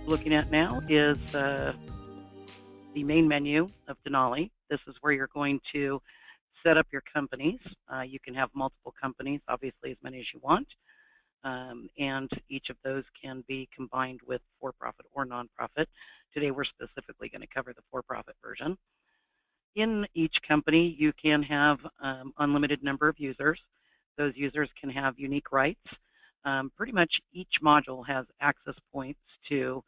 Looking at now is the main menu of Denali. This is where you're going to set up your companies. You can have multiple companies, obviously as many as you want, and each of those can be combined with for-profit or nonprofit. Today we're specifically going to cover the for-profit version. In each company, you can have unlimited number of users. Those users can have unique rights. Pretty much each module has access points to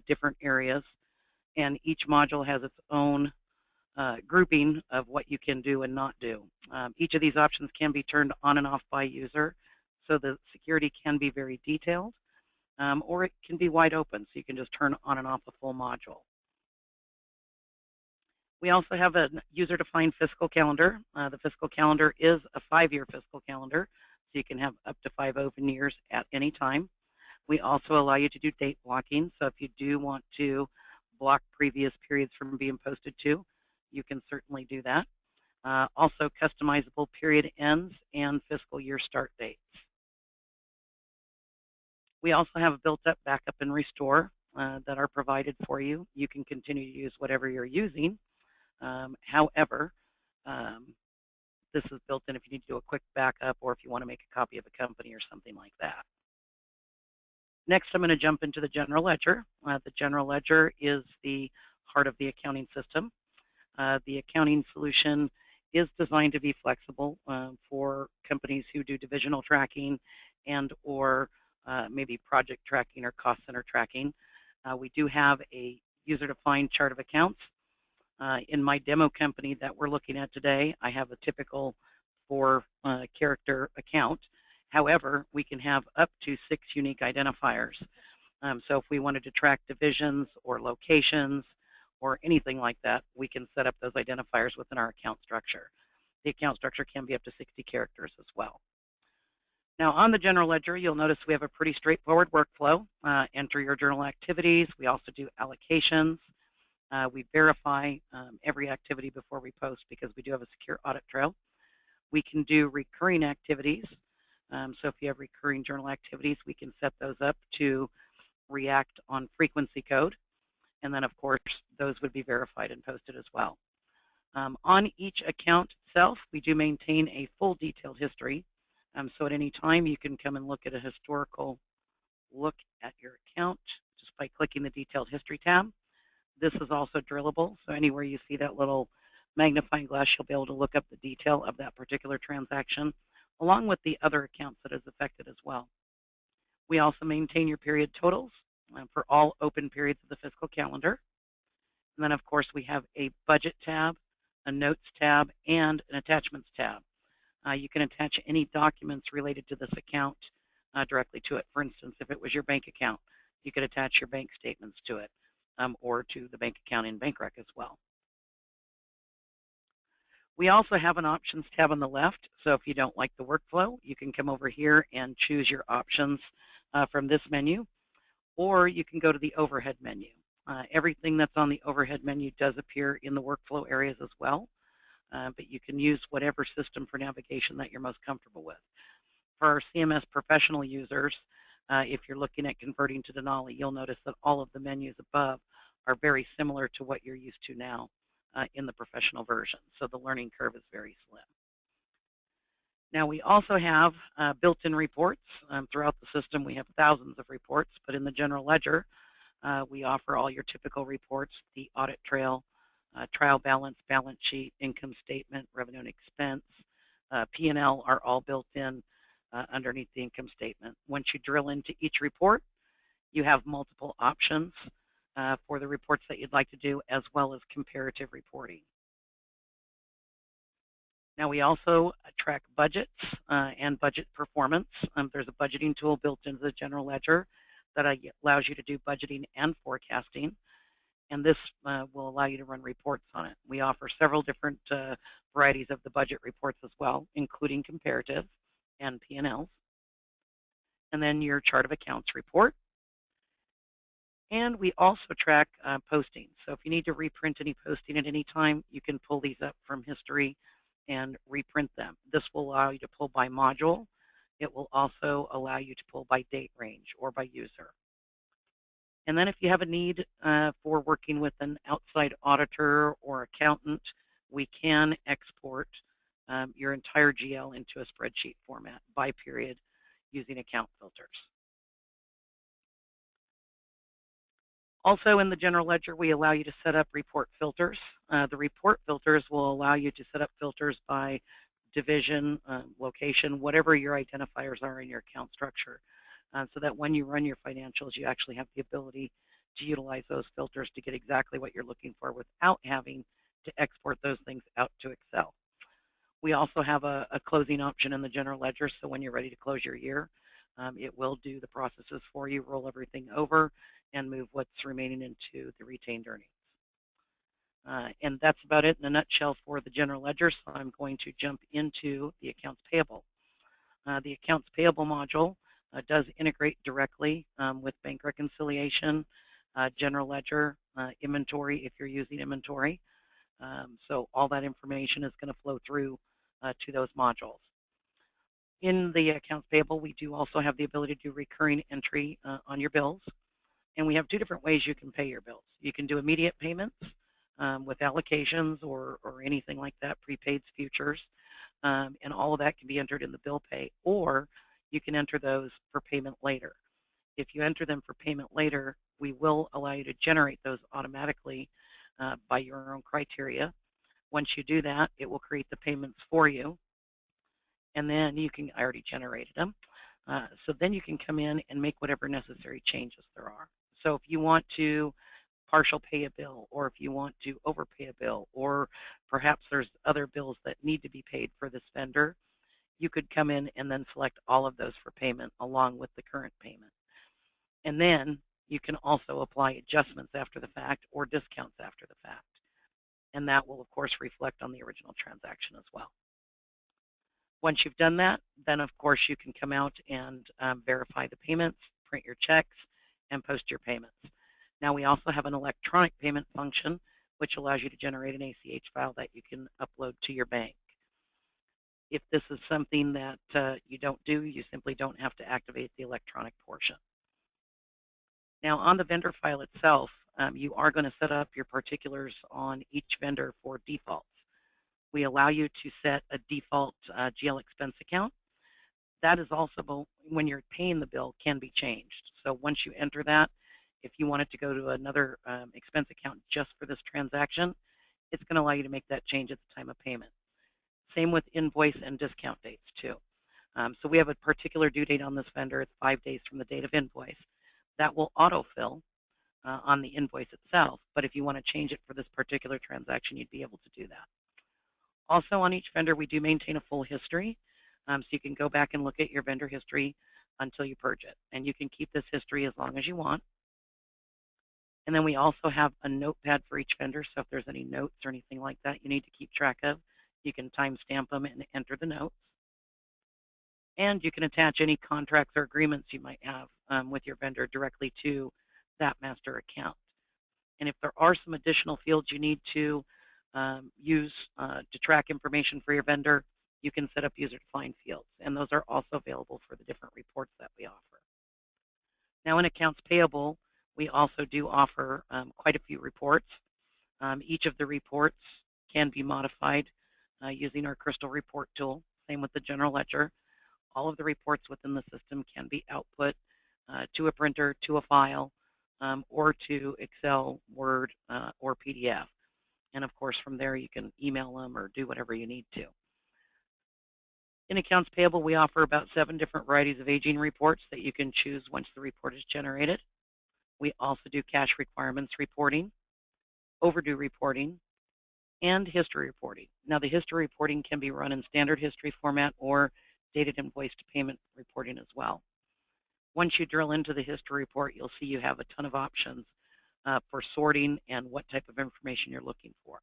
different areas, and each module has its own grouping of what you can do and not do. Each of these options can be turned on and off by user, so the security can be very detailed, or it can be wide open, so you can just turn on and off a full module. We also have a user-defined fiscal calendar. The fiscal calendar is a 5-year fiscal calendar, so you can have up to 5 open years at any time. We also allow you to do date blocking, so if you do want to block previous periods from being posted to, you can certainly do that. Also customizable period ends and fiscal year start dates. We also have a built-up backup and restore that are provided for you. You can continue to use whatever you're using. However, this is built in if you need to do a quick backup or if you want to make a copy of a company or something like that. Next, I'm going to jump into the general ledger. The general ledger is the heart of the accounting system. The accounting solution is designed to be flexible for companies who do divisional tracking and or maybe project tracking or cost center tracking. We do have a user-defined chart of accounts. In my demo company that we're looking at today, I have a typical 4-character account. However, we can have up to 6 unique identifiers. So if we wanted to track divisions or locations or anything like that, we can set up those identifiers within our account structure. The account structure can be up to 60 characters as well. Now on the general ledger, you'll notice we have a pretty straightforward workflow. Enter your journal activities. We also do allocations. We verify every activity before we post because we do have a secure audit trail. We can do recurring activities. So if you have recurring journal activities, we can set those up to react on frequency code. And then, of course, those would be verified and posted as well. On each account itself, we do maintain a full detailed history. So at any time, you can come and look at a historical look at your account just by clicking the Detailed History tab. This is also drillable, so anywhere you see that little magnifying glass, you'll be able to look up the detail of that particular transaction, along with the other accounts that is affected as well. We also maintain your period totals for all open periods of the fiscal calendar. And then, of course, we have a budget tab, a notes tab, and an attachments tab. You can attach any documents related to this account directly to it. For instance, if it was your bank account, you could attach your bank statements to it. Or to the bank account in BankRec as well. We also have an options tab on the left, so if you don't like the workflow, you can come over here and choose your options from this menu, or you can go to the overhead menu. Everything that's on the overhead menu does appear in the workflow areas as well, but you can use whatever system for navigation that you're most comfortable with. For our CMS professional users, if you're looking at converting to Denali, you'll notice that all of the menus above are very similar to what you're used to now in the professional version. So the learning curve is very slim. Now we also have built-in reports. Throughout the system, we have thousands of reports, but in the general ledger, we offer all your typical reports, the audit trail, trial balance, balance sheet, income statement, revenue and expense, P&L are all built in underneath the income statement. Once you drill into each report, you have multiple options for the reports that you'd like to do, as well as comparative reporting. Now we also track budgets and budget performance. There's a budgeting tool built into the general ledger that allows you to do budgeting and forecasting, and this will allow you to run reports on it. We offer several different varieties of the budget reports as well, including comparative and P&Ls, and then your chart of accounts report. And we also track postings. So if you need to reprint any posting at any time, you can pull these up from history and reprint them. This will allow you to pull by module. It will also allow you to pull by date range or by user. And then if you have a need for working with an outside auditor or accountant, we can export your entire GL into a spreadsheet format by period using account filters. Also in the general ledger, we allow you to set up report filters. The report filters will allow you to set up filters by division, location, whatever your identifiers are in your account structure, so that when you run your financials, you actually have the ability to utilize those filters to get exactly what you're looking for without having to export those things out to Excel. We also have a closing option in the general ledger, so when you're ready to close your year, it will do the processes for you, roll everything over, and move what's remaining into the retained earnings. And that's about it in a nutshell for the general ledger, so I'm going to jump into the accounts payable. The accounts payable module does integrate directly with bank reconciliation, general ledger, inventory if you're using inventory. So all that information is going to flow through to those modules. In the accounts payable, we do also have the ability to do recurring entry on your bills. And we have two different ways you can pay your bills. You can do immediate payments with allocations or anything like that, prepaids, futures, and all of that can be entered in the bill pay, or you can enter those for payment later. If you enter them for payment later, we will allow you to generate those automatically by your own criteria. Once you do that, it will create the payments for you, and then you can, I already generated them, so then you can come in and make whatever necessary changes there are. So if you want to partial pay a bill, or if you want to overpay a bill, or perhaps there's other bills that need to be paid for this vendor, you could come in and then select all of those for payment along with the current payment. And then you can also apply adjustments after the fact or discounts after the fact. And that will, of course, reflect on the original transaction as well. Once you've done that, then, of course, you can come out and verify the payments, print your checks, and post your payments. Now, we also have an electronic payment function, which allows you to generate an ACH file that you can upload to your bank. If this is something that you don't do, you simply don't have to activate the electronic portion. Now, on the vendor file itself, you are going to set up your particulars on each vendor for defaults. We allow you to set a default GL expense account. That is also, when you're paying the bill, can be changed. So once you enter that, if you want it to go to another expense account just for this transaction, it's going to allow you to make that change at the time of payment. Same with invoice and discount dates too. So we have a particular due date on this vendor. It's 5 days from the date of invoice. That will autofill on the invoice itself, but if you want to change it for this particular transaction, you'd be able to do that. Also, on each vendor, we do maintain a full history, so you can go back and look at your vendor history until you purge it, and you can keep this history as long as you want. And then we also have a notepad for each vendor, so if there's any notes or anything like that you need to keep track of, you can timestamp them and enter the notes. And you can attach any contracts or agreements you might have with your vendor directly to that master account. And if there are some additional fields you need to use to track information for your vendor, you can set up user-defined fields, and those are also available for the different reports that we offer. Now, in accounts payable, we also do offer quite a few reports. Each of the reports can be modified using our Crystal Report tool. Same with the general ledger. All of the reports within the system can be output to a printer, to a file, or to Excel, Word, or PDF. And of course, from there, you can email them or do whatever you need to. In accounts payable, we offer about 7 different varieties of aging reports that you can choose once the report is generated. We also do cash requirements reporting, overdue reporting, and history reporting. Now, the history reporting can be run in standard history format or dated invoice to payment reporting as well. Once you drill into the history report, you'll see you have a ton of options for sorting and what type of information you're looking for.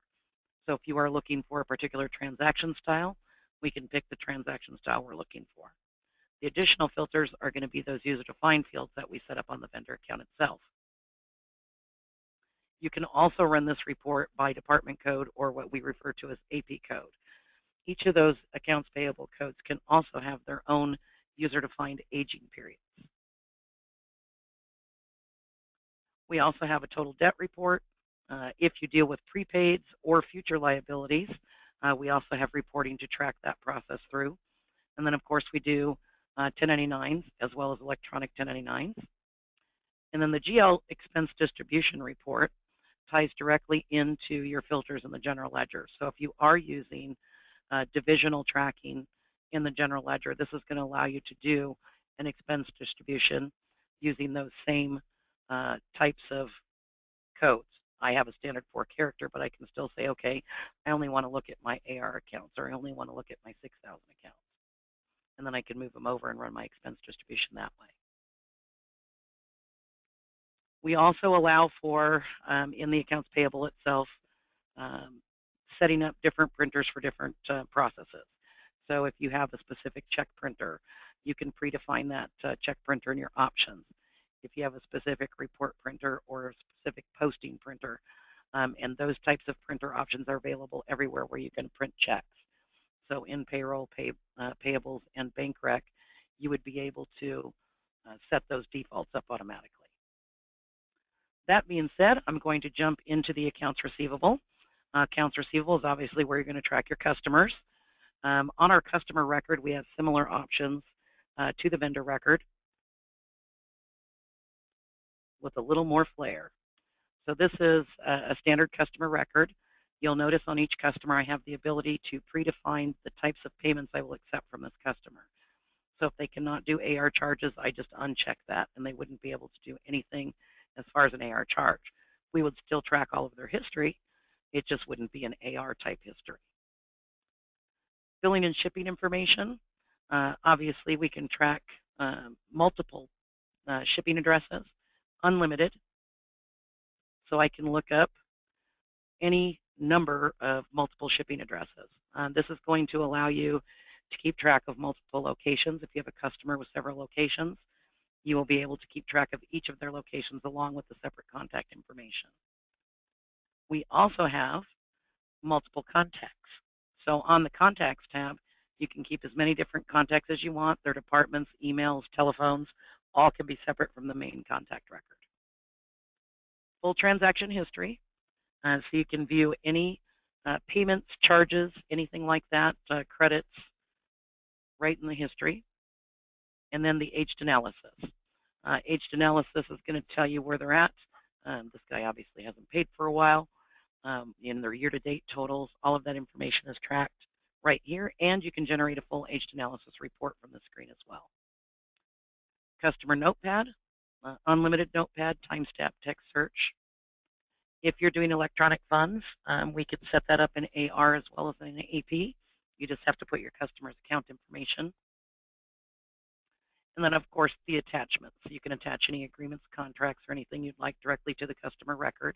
So if you are looking for a particular transaction style, we can pick the transaction style we're looking for. The additional filters are going to be those user-defined fields that we set up on the vendor account itself. You can also run this report by department code or what we refer to as AP code. Each of those accounts payable codes can also have their own user-defined aging periods. We also have a total debt report. If you deal with prepaids or future liabilities, we also have reporting to track that process through. And then, of course, we do 1099s as well as electronic 1099s. And then the GL expense distribution report ties directly into your filters in the general ledger. So if you are using divisional tracking in the general ledger, this is going to allow you to do an expense distribution using those same types of codes. I have a standard 4-character, but I can still say, okay, I only want to look at my AR accounts, or I only want to look at my 6,000 accounts. And then I can move them over and run my expense distribution that way. We also allow for, in the accounts payable itself, setting up different printers for different processes. So if you have a specific check printer, you can predefine that check printer in your options. If you have a specific report printer or a specific posting printer, and those types of printer options are available everywhere where you can print checks. So in payroll, payables, and bank rec, you would be able to set those defaults up automatically. That being said, I'm going to jump into the accounts receivable. Accounts receivable is obviously where you're going to track your customers. On our customer record, we have similar options to the vendor record with a little more flair. So this is a standard customer record. You'll notice on each customer I have the ability to predefine the types of payments I will accept from this customer. So if they cannot do AR charges, I just uncheck that, and they wouldn't be able to do anything as far as an AR charge. We would still track all of their history. It just wouldn't be an AR type history. Billing and shipping information. Obviously, we can track multiple shipping addresses, unlimited. So I can look up any number of multiple shipping addresses. This is going to allow you to keep track of multiple locations. If you have a customer with several locations, you will be able to keep track of each of their locations along with the separate contact information. We also have multiple contacts. So on the Contacts tab, you can keep as many different contacts as you want. Their departments, emails, telephones, all can be separate from the main contact record. Full transaction history. So you can view any payments, charges, anything like that, credits, right in the history. And then the aged analysis. Aged analysis is going to tell you where they're at. This guy obviously hasn't paid for a while. In their year-to-date totals, all of that information is tracked right here, and you can generate a full aged analysis report from the screen as well. Customer notepad, unlimited notepad, timestamp text search. If you're doing electronic funds, we could set that up in AR as well as in AP. You just have to put your customer's account information. And then, of course, the attachments. You can attach any agreements, contracts, or anything you'd like directly to the customer record.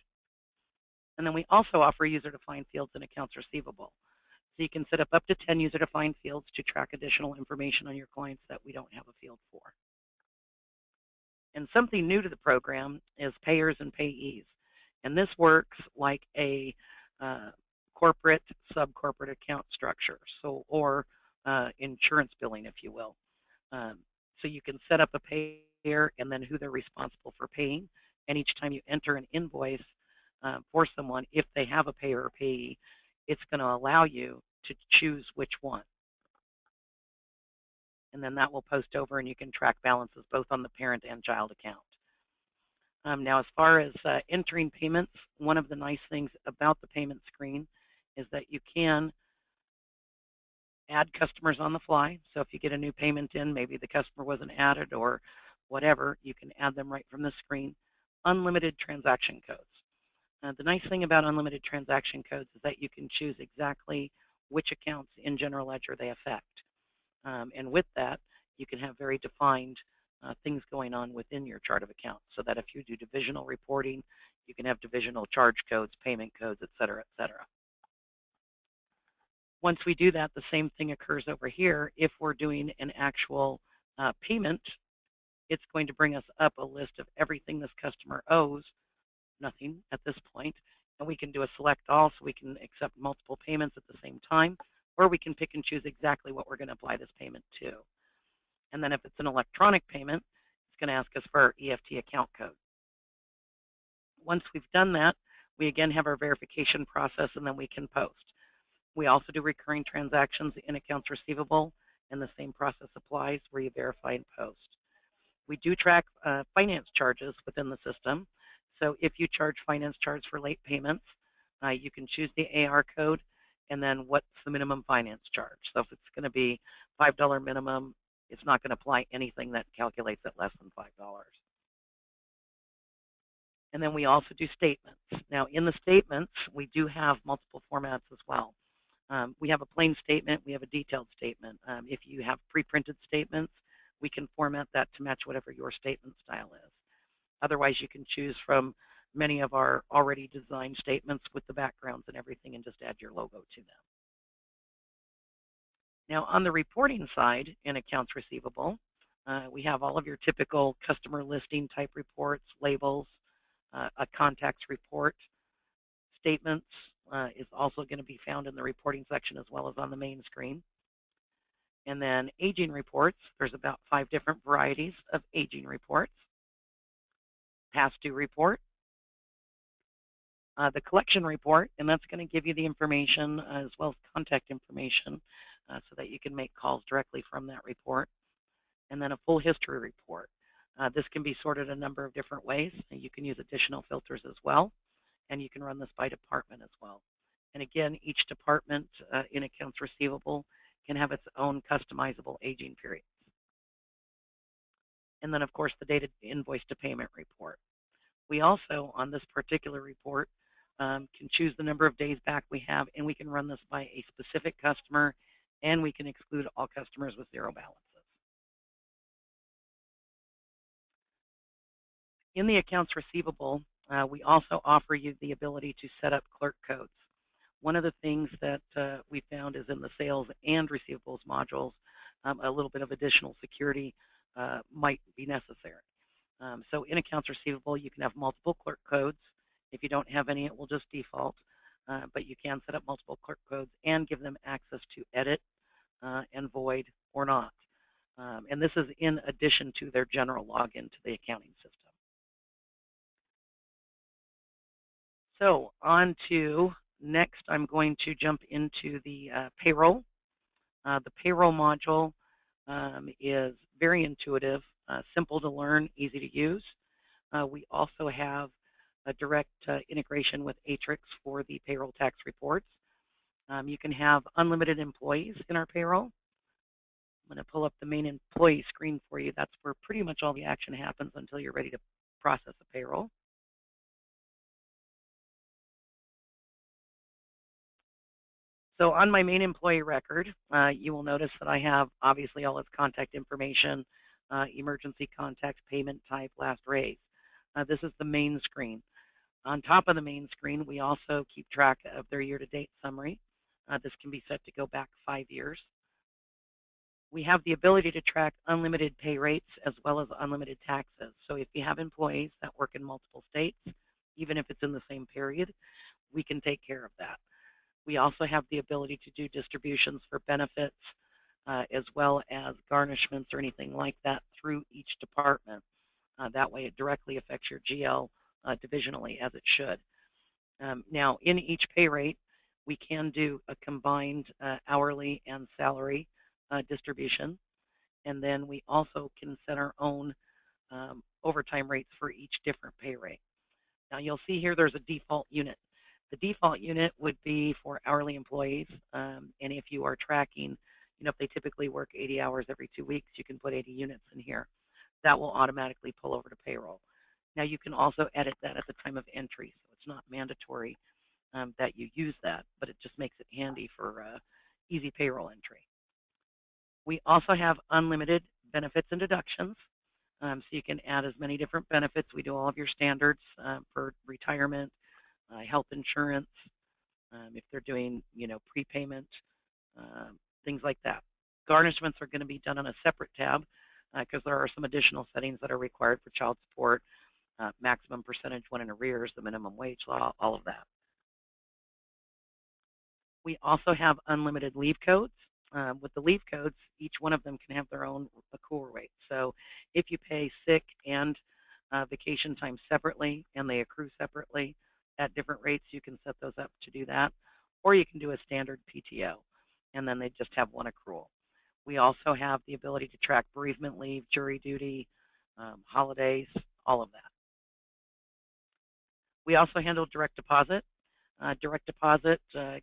And then we also offer user-defined fields in accounts receivable. So you can set up to 10 user-defined fields to track additional information on your clients that we don't have a field for. And something new to the program is payers and payees. And this works like a corporate, sub-corporate account structure, or insurance billing, if you will. So you can set up a payer and then who they're responsible for paying. And each time you enter an invoice for someone, if they have a payer or payee, it's going to allow you to choose which one. And then that will post over and you can track balances both on the parent and child account. Now, as far as entering payments, one of the nice things about the payment screen is that you can add customers on the fly. So if you get a new payment in, maybe the customer wasn't added or whatever, you can add them right from the screen. Unlimited transaction codes. The nice thing about unlimited transaction codes is that you can choose exactly which accounts in general ledger they affect. And with that, you can have very defined things going on within your chart of accounts, so that if you do divisional reporting, you can have divisional charge codes, payment codes, et cetera, et cetera. Once we do that, the same thing occurs over here. If we're doing an actual payment, it's going to bring us up a list of everything this customer owes, nothing at this point, and we can do a select all, so we can accept multiple payments at the same time, or we can pick and choose exactly what we're going to apply this payment to. And then if it's an electronic payment, it's going to ask us for our EFT account code. Once we've done that, we again have our verification process, and then we can post. We also do recurring transactions in accounts receivable, and the same process applies where you verify and post. We do track finance charges within the system. So if you charge finance charges for late payments, you can choose the AR code and then what's the minimum finance charge. So if it's going to be $5 minimum, it's not going to apply anything that calculates at less than $5. And then we also do statements. Now, in the statements, we do have multiple formats as well. We have a plain statement. We have a detailed statement. If you have pre-printed statements, we can format that to match whatever your statement style is. Otherwise, you can choose from many of our already designed statements with the backgrounds and everything and just add your logo to them. Now, on the reporting side in accounts receivable, we have all of your typical customer listing type reports, labels, a contacts report. Statements is also going to be found in the reporting section as well as on the main screen. And then aging reports, there's about 5 different varieties of aging reports. Past due report, the collection report, and that's going to give you the information as well as contact information so that you can make calls directly from that report. And then a full history report. This can be sorted a number of different ways. You can use additional filters as well, and you can run this by department as well. And again, each department in accounts receivable can have its own customizable aging periods. And then, of course, the dated invoice to payment report. We also, on this particular report, can choose the number of days back we have, and we can run this by a specific customer, and we can exclude all customers with 0 balances. In the accounts receivable, we also offer you the ability to set up clerk codes. One of the things that we found is in the sales and receivables modules, a little bit of additional security might be necessary. So in accounts receivable, you can have multiple clerk codes. If you don't have any, it will just default. But you can set up multiple clerk codes and give them access to edit and void or not. And this is in addition to their general login to the accounting system. So on to next, I'm going to jump into the payroll. The payroll module is very intuitive, simple to learn, easy to use. We also have a direct integration with Atrix for the payroll tax reports. You can have unlimited employees in our payroll. I'm going to pull up the main employee screen for you. That's where pretty much all the action happens until you're ready to process a payroll. So on my main employee record, you will notice that I have obviously all its contact information, emergency contacts, payment type, last raise. This is the main screen. On top of the main screen, we also keep track of their year-to-date summary. This can be set to go back 5 years. We have the ability to track unlimited pay rates as well as unlimited taxes. So if you have employees that work in multiple states, even if it's in the same period, we can take care of that. We also have the ability to do distributions for benefits as well as garnishments or anything like that through each department. That way it directly affects your GL divisionally as it should. Now, in each pay rate, we can do a combined hourly and salary distribution. And then we also can set our own overtime rates for each different pay rate. Now, you'll see here there's a default unit. The default unit would be for hourly employees, and if you are tracking, if they typically work 80 hours every 2 weeks, you can put 80 units in here. That will automatically pull over to payroll. Now, you can also edit that at the time of entry, so it's not mandatory that you use that, but it just makes it handy for easy payroll entry. We also have unlimited benefits and deductions, so you can add as many different benefits. We do all of your standards for retirement, health insurance, if they're doing, prepayment, things like that. Garnishments are going to be done on a separate tab because there are some additional settings that are required for child support, maximum percentage when in arrears, the minimum wage law, all of that. We also have unlimited leave codes. With the leave codes, each one of them can have their own accrual rate. So if you pay sick and vacation time separately and they accrue separately at different rates. You can set those up to do that. Or you can do a standard PTO, and then they just have one accrual. We also have the ability to track bereavement leave, jury duty, holidays, all of that. We also handle direct deposit. Direct deposit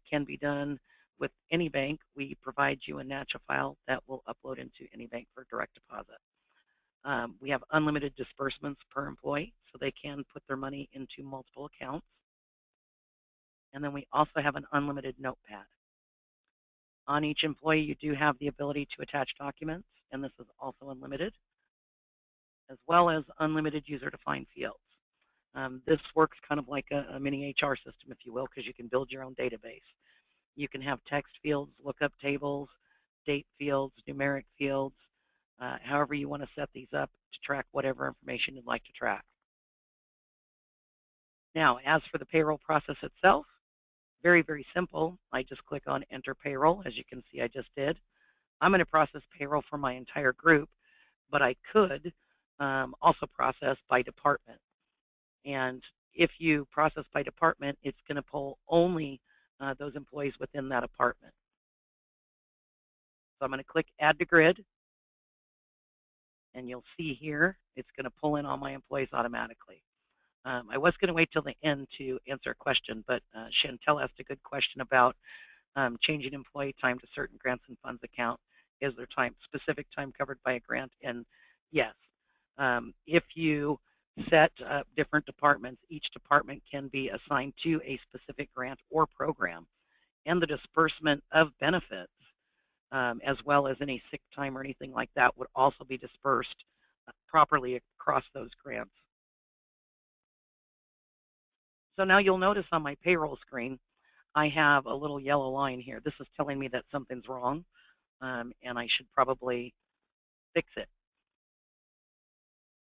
can be done with any bank. We provide you a NACHA file that will upload into any bank for direct deposit. We have unlimited disbursements per employee, so they can put their money into multiple accounts. And then we also have an unlimited notepad. On each employee, you do have the ability to attach documents, and this is also unlimited, as well as unlimited user-defined fields. This works kind of like a mini HR system, if you will, because you can build your own database. You can have text fields, lookup tables, date fields, numeric fields, however you want to set these up to track whatever information you'd like to track. Now, as for the payroll process itself, very, very simple. I just click on Enter Payroll, as you can see I just did. I'm going to process payroll for my entire group, but I could also process by department. And if you process by department, it's going to pull only those employees within that department. So I'm going to click Add to Grid, and you'll see here it's going to pull in all my employees automatically. I was going to wait till the end to answer a question, but Chantel asked a good question about changing employee time to certain grants and funds account. Is there specific time covered by a grant? And yes, if you set different departments, each department can be assigned to a specific grant or program, and the disbursement of benefits, as well as any sick time or anything like that, would also be dispersed properly across those grants. So now you'll notice on my payroll screen, I have a little yellow line here. This is telling me that something's wrong, and I should probably fix it.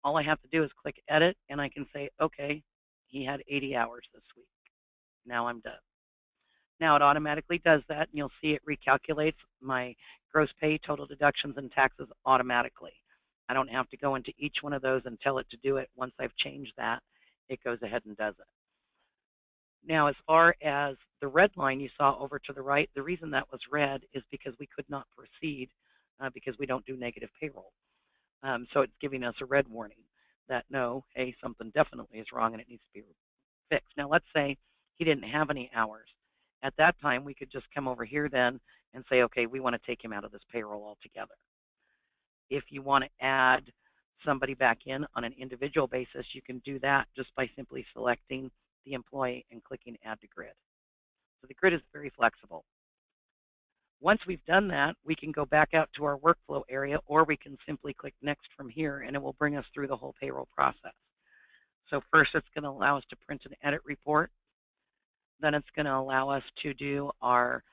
All I have to do is click Edit, and I can say, okay, he had 80 hours this week. Now I'm done. Now it automatically does that, and you'll see it recalculates my gross pay, total deductions, and taxes automatically. I don't have to go into each one of those and tell it to do it. Once I've changed that, it goes ahead and does it. Now, as far as the red line you saw over to the right, the reason that was red is because we could not proceed because we don't do negative payroll. So it's giving us a red warning that no, hey, something definitely is wrong and it needs to be fixed. Now, let's say he didn't have any hours. At that time, we could just come over here then and say, okay, we want to take him out of this payroll altogether. If you want to add somebody back in on an individual basis, you can do that just by simply selecting the employee and clicking Add to Grid. So the grid is very flexible. Once we've done that, we can go back out to our workflow area, or we can simply click Next from here, and it will bring us through the whole payroll process. So first, it's going to allow us to print an edit report. Then it's going to allow us to do our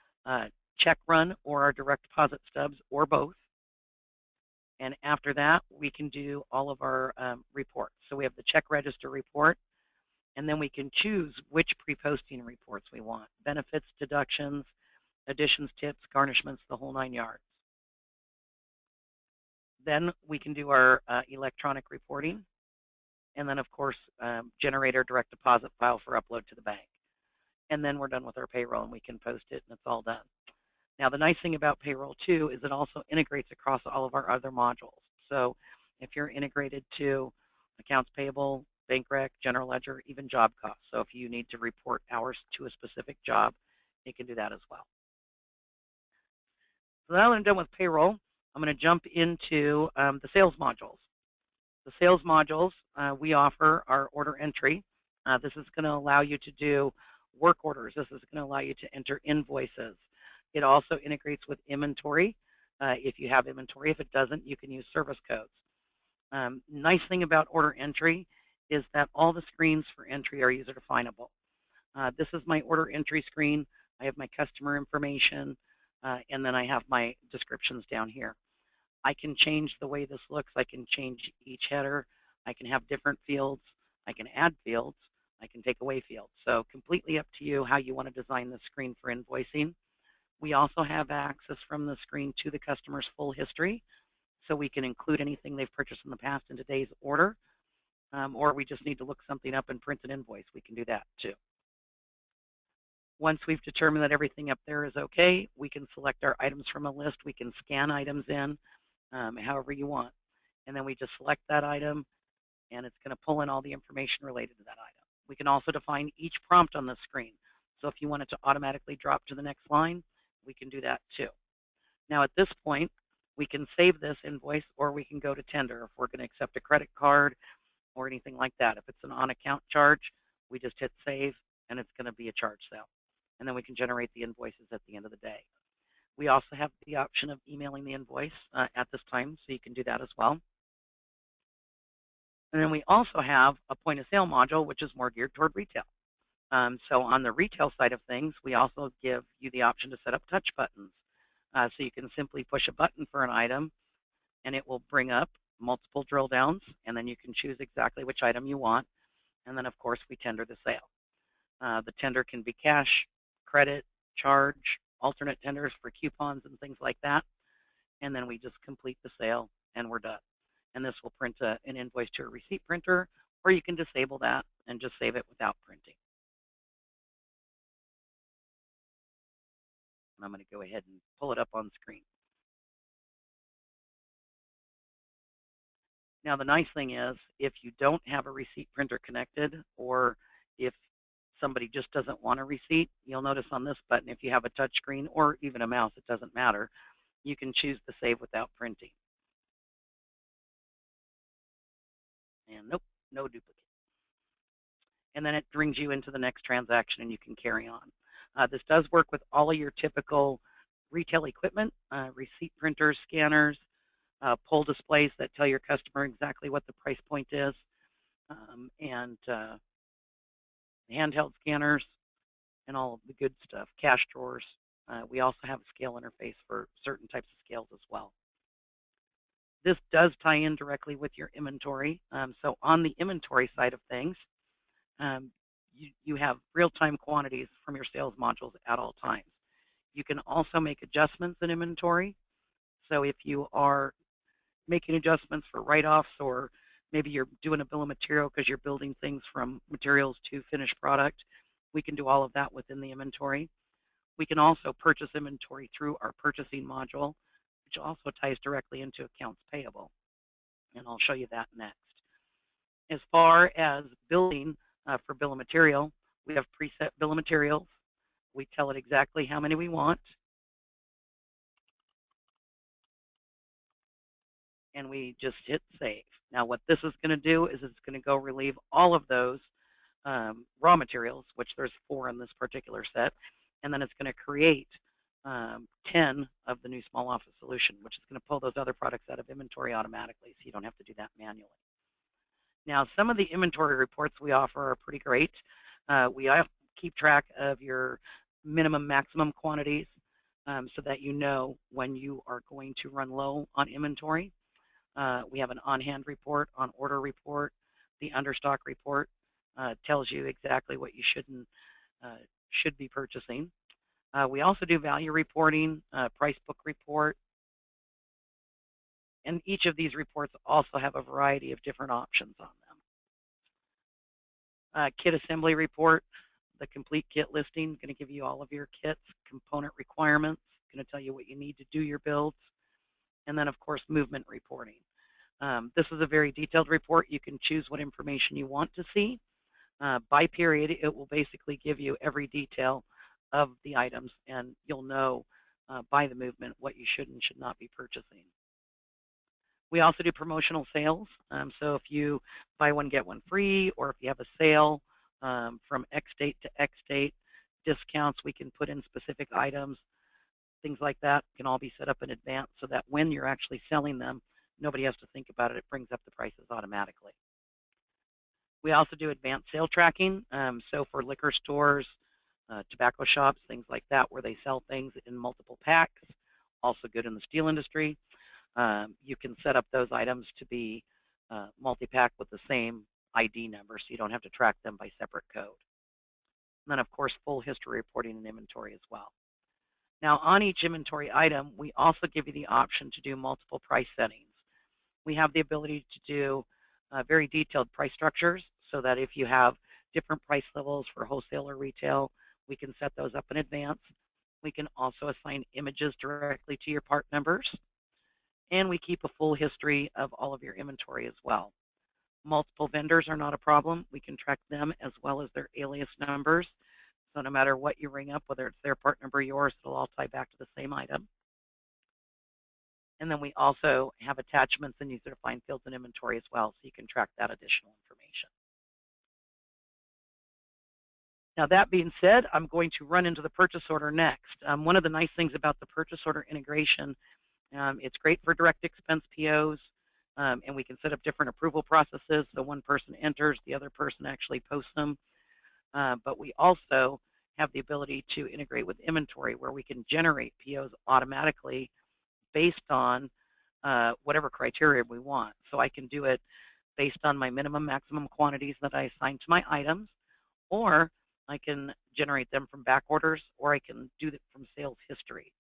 check run or our direct deposit stubs, or both. And after that, we can do all of our reports. So we have the check register report, and then we can choose which pre-posting reports we want: benefits, deductions, additions, tips, garnishments, the whole 9 yards. Then we can do our electronic reporting, and then, of course, generate our direct deposit file for upload to the bank. And then we're done with our payroll, and we can post it, and it's all done. Now, the nice thing about payroll, too, is it also integrates across all of our other modules. So if you're integrated to accounts payable, bank rec, general ledger, even job costs. So if you need to report hours to a specific job, it can do that as well. So now that I'm done with payroll, I'm going to jump into the sales modules. The sales modules, we offer our order entry. This is going to allow you to do work orders. This is going to allow you to enter invoices. It also integrates with inventory. If you have inventory, if it doesn't, you can use service codes. Nice thing about order entry is that all the screens for entry are user definable. This is my order entry screen. I have my customer information, and then I have my descriptions down here. I can change the way this looks. I can change each header. I can have different fields. I can add fields. I can take away fields. So completely up to you how you want to design the screen for invoicing. We also have access from the screen to the customer's full history, so we can include anything they've purchased in the past in today's order. or we just need to look something up and print an invoice. We can do that too. Once we've determined that everything up there is okay, we can select our items from a list. We can scan items in however you want. And then we just select that item, and it's going to pull in all the information related to that item. We can also define each prompt on the screen. So if you want it to automatically drop to the next line, we can do that too. Now at this point, we can save this invoice, or we can go to tender if we're going to accept a credit card or anything like that. If it's an on-account charge, we just hit save, and it's going to be a charge sale. And then we can generate the invoices at the end of the day. We also have the option of emailing the invoice at this time, so you can do that as well. And then we also have a point of sale module, which is more geared toward retail. So on the retail side of things, we also give you the option to set up touch buttons. So you can simply push a button for an item, and it will bring up multiple drill downs, and then you can choose exactly which item you want. And then, of course, we tender the sale. The tender can be cash, credit, charge, alternate tenders for coupons and things like that. And then we just complete the sale, and we're done. And this will print an invoice to a receipt printer, or you can disable that and just save it without printing. And I'm going to go ahead and pull it up on screen. Now, the nice thing is, if you don't have a receipt printer connected, or if somebody just doesn't want a receipt, you'll notice on this button, if you have a touch screen or even a mouse, it doesn't matter, you can choose to save without printing. And nope, no duplicate. And then it brings you into the next transaction, and you can carry on. This does work with all of your typical retail equipment, receipt printers, scanners, pull displays that tell your customer exactly what the price point is, and handheld scanners, and all of the good stuff, cash drawers. We also have a scale interface for certain types of scales as well. This does tie in directly with your inventory. So on the inventory side of things, you have real-time quantities from your sales modules at all times. You can also make adjustments in inventory. So if you are making adjustments for write-offs, or maybe you're doing a bill of material because you're building things from materials to finished product, we can do all of that within the inventory. We can also purchase inventory through our purchasing module, which also ties directly into accounts payable. And I'll show you that next. As far as billing for bill of material, we have preset bill of materials. We tell it exactly how many we want, and we just hit save. Now what this is going to do is it's going to go relieve all of those raw materials, which there's 4 in this particular set, and then it's going to create 10 of the new small office solution, which is going to pull those other products out of inventory automatically, so you don't have to do that manually. Now, some of the inventory reports we offer are pretty great. We keep track of your minimum, maximum quantities so that you know when you are going to run low on inventory. We have an on-hand report, on-order report. The understock report tells you exactly what you should be purchasing. We also do value reporting, price book report, and each of these reports also have a variety of different options on them. Kit assembly report, the complete kit listing, going to give you all of your kits, component requirements, going to tell you what you need to do your builds, and then of course movement reporting. This is a very detailed report. You can choose what information you want to see. By period, it will basically give you every detail of the items, and you'll know by the movement what you should and should not be purchasing. We also do promotional sales. So if you buy one, get one free, or if you have a sale from X date to X date, discounts, we can put in specific items, things like that can all be set up in advance so that when you're actually selling them, nobody has to think about it. It brings up the prices automatically. We also do advanced sale tracking. So for liquor stores, tobacco shops, things like that, where they sell things in multiple packs, also good in the steel industry. You can set up those items to be multi-pack with the same ID number, so you don't have to track them by separate code. And then, of course, full history reporting and inventory as well. Now, on each inventory item, we also give you the option to do multiple price settings. We have the ability to do very detailed price structures so that if you have different price levels for wholesale or retail, we can set those up in advance. We can also assign images directly to your part numbers, and we keep a full history of all of your inventory as well. Multiple vendors are not a problem. We can track them as well as their alias numbers. So no matter what you ring up, whether it's their part number or yours, it'll all tie back to the same item. And then we also have attachments and user-defined fields in inventory as well, so you can track that additional information. Now, that being said, I'm going to run into the purchase order next. One of the nice things about the purchase order integration, it's great for direct expense POs, and we can set up different approval processes. So one person enters, the other person actually posts them. But we also have the ability to integrate with inventory where we can generate POs automatically based on whatever criteria we want. So I can do it based on my minimum maximum quantities that I assign to my items, or I can generate them from back orders, or I can do it from sales history.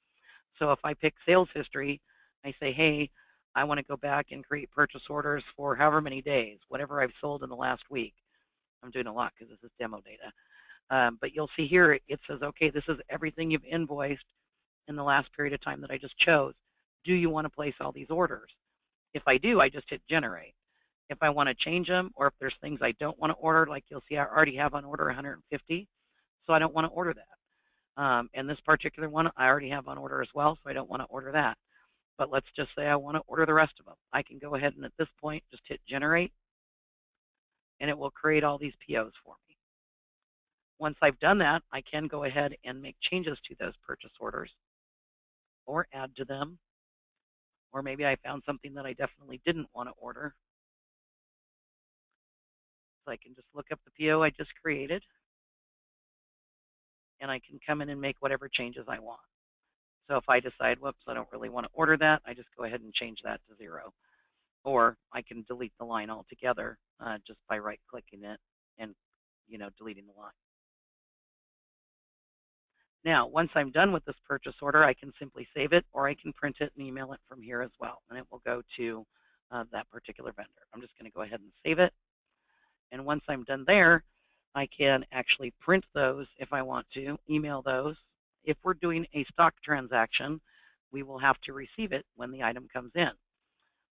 So if I pick sales history, I say, hey, I want to go back and create purchase orders for however many days, whatever I've sold in the last week. I'm doing a lot because this is demo data. But you'll see here, it says, okay, this is everything you've invoiced in the last period of time that I just chose. Do you want to place all these orders? If I do, I just hit generate. If I want to change them, or if there's things I don't want to order, like you'll see I already have on order 150, so I don't want to order that. And this particular one, I already have on order as well, so I don't want to order that. But let's just say I want to order the rest of them. I can go ahead and at this point just hit generate, and it will create all these POs for me. Once I've done that, I can go ahead and make changes to those purchase orders or add to them. Or maybe I found something that I definitely didn't want to order. So I can just look up the PO I just created, and I can come in and make whatever changes I want. So if I decide, whoops, I don't really want to order that, I just go ahead and change that to 0. Or I can delete the line altogether just by right-clicking it and deleting the line. Now, once I'm done with this purchase order, I can simply save it, or I can print it and email it from here as well, and it will go to that particular vendor. I'm just going to go ahead and save it. And once I'm done there, I can actually print those if I want to, email those. If we're doing a stock transaction, we will have to receive it when the item comes in.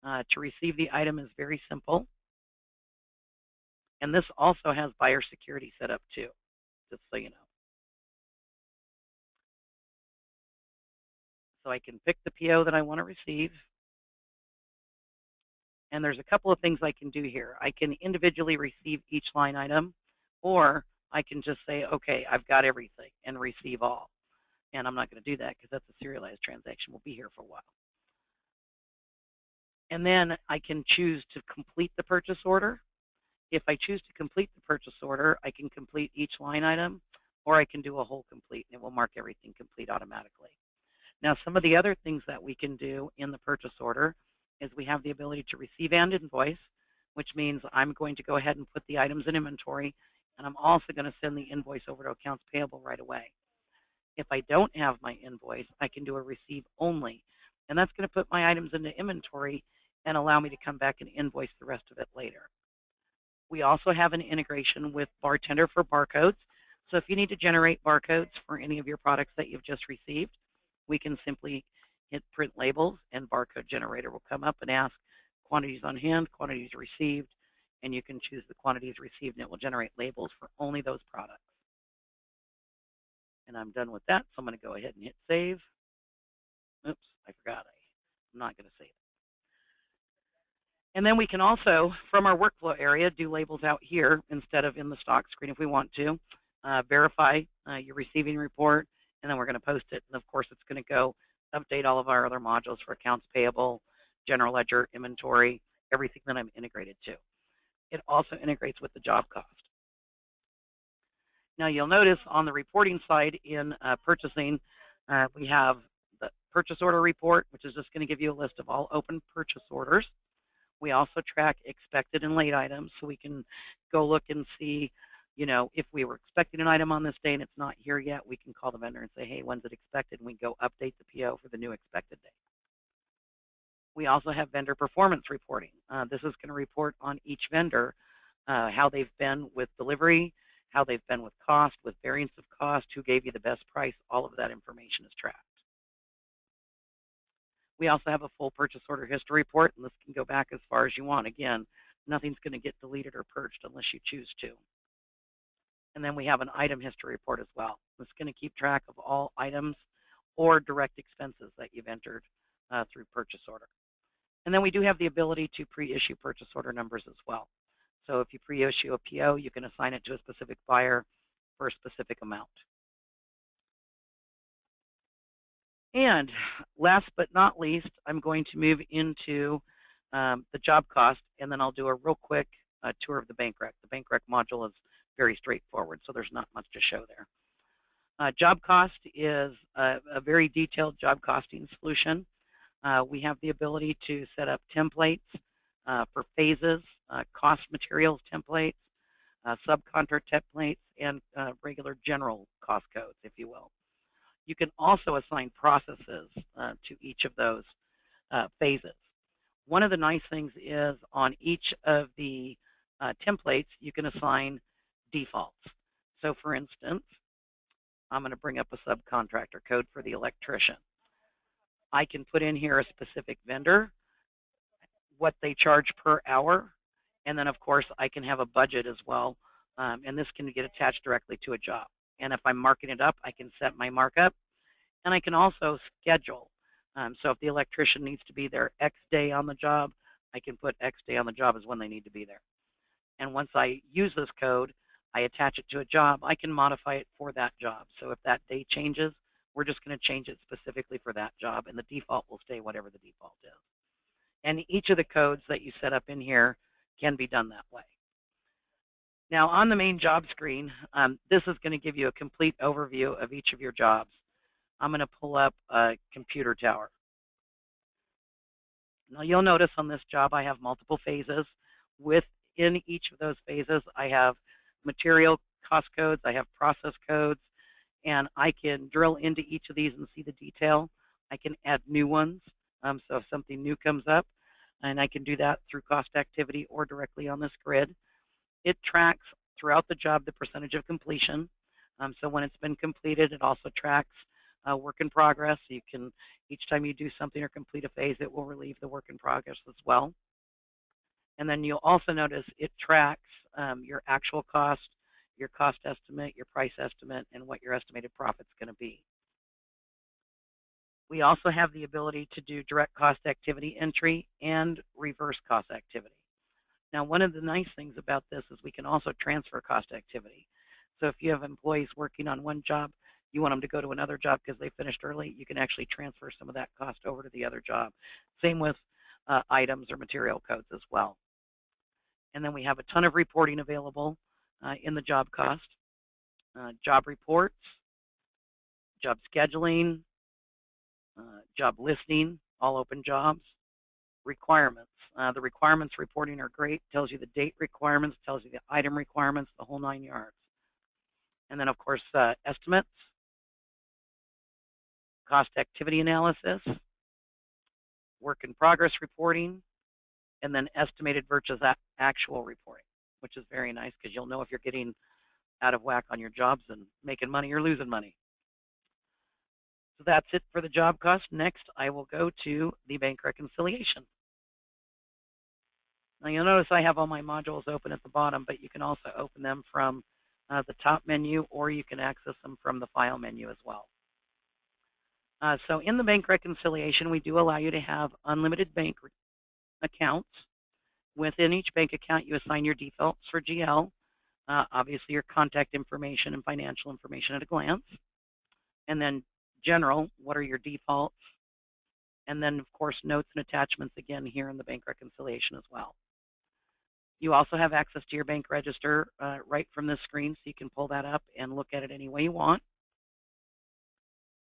To receive the item is very simple. And this also has buyer security set up too, just so you know. So I can pick the PO that I want to receive. And there's a couple of things I can do here. I can individually receive each line item, or I can just say, okay, I've got everything and receive all. And I'm not going to do that because that's a serialized transaction. We'll be here for a while. And then I can choose to complete the purchase order. If I choose to complete the purchase order, I can complete each line item, or I can do a whole complete, and it will mark everything complete automatically. Now, some of the other things that we can do in the purchase order is we have the ability to receive and invoice, which means I'm going to go ahead and put the items in inventory, and I'm also going to send the invoice over to accounts payable right away. If I don't have my invoice, I can do a receive only, and that's going to put my items into inventory and allow me to come back and invoice the rest of it later. We also have an integration with Bartender for barcodes. So if you need to generate barcodes for any of your products that you've just received, we can simply hit print labels, and barcode generator will come up and ask quantities on hand, quantities received, and you can choose the quantities received, and it will generate labels for only those products. And I'm done with that, so I'm going to go ahead and hit save. Oops, I forgot. I'm not going to save it. And then we can also, from our workflow area, do labels out here instead of in the stock screen if we want to. Verify your receiving report, and then we're going to post it. And of course, it's going to go update all of our other modules for accounts payable, general ledger, inventory, everything that I'm integrated to. It also integrates with the job cost. Now, you'll notice on the reporting side in purchasing, we have the purchase order report, which is just going to give you a list of all open purchase orders. We also track expected and late items, so we can go look and see, if we were expecting an item on this day and it's not here yet, we can call the vendor and say, hey, when's it expected? And we go update the PO for the new expected date. We also have vendor performance reporting. This is going to report on each vendor, how they've been with delivery, how they've been with cost, with variance of cost, who gave you the best price. All of that information is tracked. We also have a full purchase order history report, and this can go back as far as you want. Again, nothing's going to get deleted or purged unless you choose to. And then we have an item history report as well. It's going to keep track of all items or direct expenses that you've entered through purchase order. And then we do have the ability to pre-issue purchase order numbers as well. So if you pre-issue a PO, you can assign it to a specific buyer for a specific amount. And last but not least, I'm going to move into the job cost, and then I'll do a real quick tour of the bank rec. The bank rec module is very straightforward, so there's not much to show there. Job cost is a very detailed job costing solution. We have the ability to set up templates for phases, cost materials templates, subcontract templates, and regular general cost codes, if you will. You can also assign processes to each of those phases. One of the nice things is on each of the templates, you can assign defaults. So for instance, I'm going to bring up a subcontractor code for the electrician. I can put in here a specific vendor, what they charge per hour, and then of course I can have a budget as well, and this can get attached directly to a job. And if I'm marking it up, I can set my markup, and I can also schedule. So if the electrician needs to be there X day on the job, I can put X day on the job as when they need to be there. And once I use this code, I attach it to a job, I can modify it for that job. So if that day changes, we're just going to change it specifically for that job, and the default will stay whatever the default is. And each of the codes that you set up in here can be done that way. Now on the main job screen, this is going to give you a complete overview of each of your jobs. I'm going to pull up a computer tower. Now you'll notice on this job I have multiple phases. Within each of those phases I have material cost codes, I have process codes, and I can drill into each of these and see the detail. I can add new ones, so if something new comes up, and I can do that through cost activity or directly on this grid. It tracks throughout the job the percentage of completion. So when it's been completed, it also tracks work in progress. You can, each time you do something or complete a phase, it will relieve the work in progress as well. And then you'll also notice it tracks your actual cost, your cost estimate, your price estimate, and what your estimated profit's going to be. We also have the ability to do direct cost activity entry and reverse cost activity. Now, one of the nice things about this is we can also transfer cost activity. So if you have employees working on one job, you want them to go to another job because they finished early, you can actually transfer some of that cost over to the other job. Same with items or material codes as well. And then we have a ton of reporting available in the job cost. Job reports, job scheduling, job listing, all open jobs, requirements. The requirements reporting are great. Tells you the date requirements, tells you the item requirements, the whole 9 yards. And then, of course, estimates, cost activity analysis, work in progress reporting, and then estimated versus actual reporting, which is very nice because you'll know if you're getting out of whack on your jobs and making money or losing money. So that's it for the job cost. Next, I will go to the bank reconciliation. Now you'll notice I have all my modules open at the bottom, but you can also open them from the top menu, or you can access them from the file menu as well. So in the bank reconciliation, we do allow you to have unlimited bank accounts. Within each bank account, you assign your defaults for GL, obviously your contact information and financial information at a glance, and then general, what are your defaults, and then, of course, notes and attachments again here in the bank reconciliation as well. You also have access to your bank register right from this screen, so you can pull that up and look at it any way you want.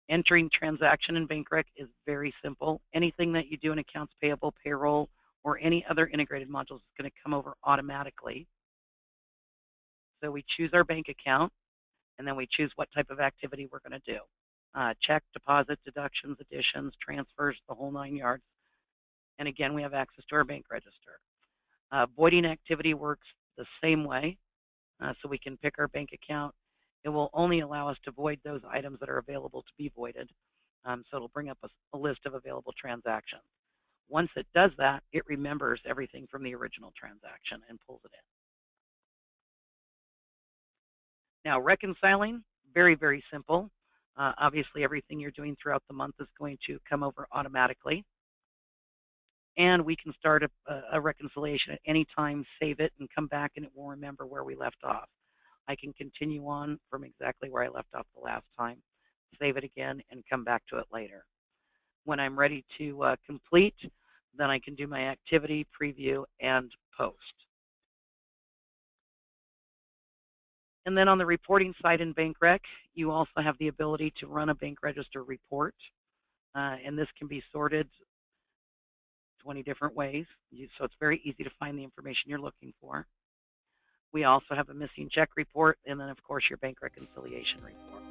Entering transaction in bank rec is very simple. Anything that you do in accounts payable, payroll, or any other integrated modules is going to come over automatically. So we choose our bank account, and then we choose what type of activity we're going to do. Check, deposit, deductions, additions, transfers, the whole 9 yards. And again, we have access to our bank register. Voiding activity works the same way, so we can pick our bank account. It will only allow us to void those items that are available to be voided. So it'll bring up a list of available transactions. Once it does that, it remembers everything from the original transaction and pulls it in. Now, reconciling, very, very simple. Obviously, everything you're doing throughout the month is going to come over automatically. And we can start a reconciliation at any time, save it, and come back, and it will remember where we left off. I can continue on from exactly where I left off the last time, save it again, and come back to it later. When I'm ready to complete, then I can do my activity, preview, and post. And then on the reporting side in BankRec, you also have the ability to run a bank register report. And this can be sorted 20 different ways. So it's very easy to find the information you're looking for. We also have a missing check report, and then, of course, your bank reconciliation report.